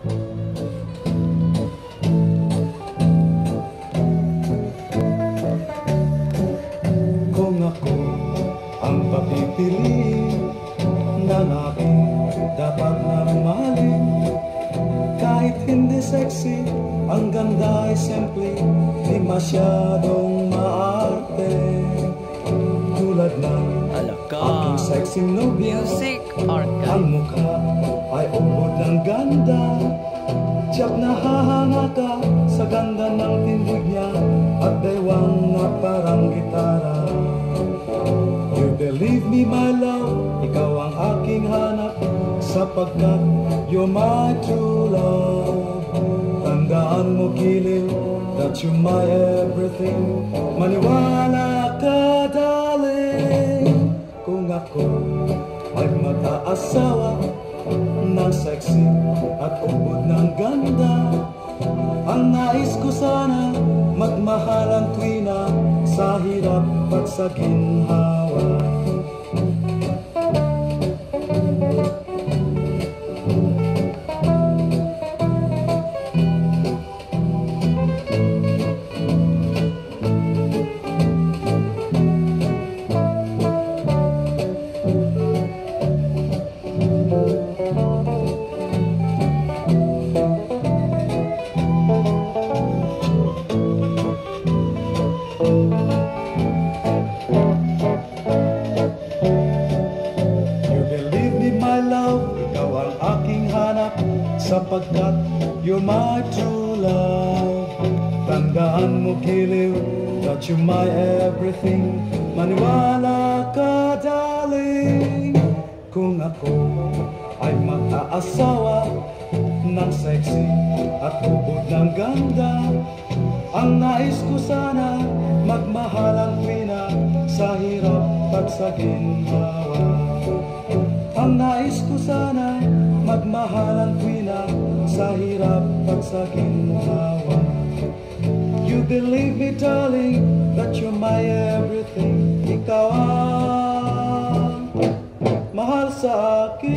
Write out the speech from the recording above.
Kung ako ang papipili ng aking dapat na mahalin, kahit hindi sexy, ang ganda ay simple, di masyadong maarte. Tulad ng aking sexy nobya, Music ang Archive. mukha ay ubod ng ganda. Tiyak nahahanga ka sa ganda ng tindig niya at bewang na parang gitara. You believe me my love, ikaw ang aking hanap, sapagkat you're my true love. Tandaan mo giliw, that you're my everything. Maniwala ka darling, kung ako ay mag-aasawa ng sexy at ubod ng ganda, ang nais ko sana magmahal ang tuwina sa hirap at sa ginhawa. Sapagkat you're my true love. Tandaan mo giliw, that you're my everything. Maniwala ka darling, kung ako ay mag-aasawa ng sexy at ubod ng ganda, ang nais ko sana magmahal ang tuwina sa hirap at sa ginhawa. Ang nais ko sana magmahal ang tuwina sa hirap at sa ginhawa. You believe me darling, that you're my everything. Ikaw ang mahal sa akin.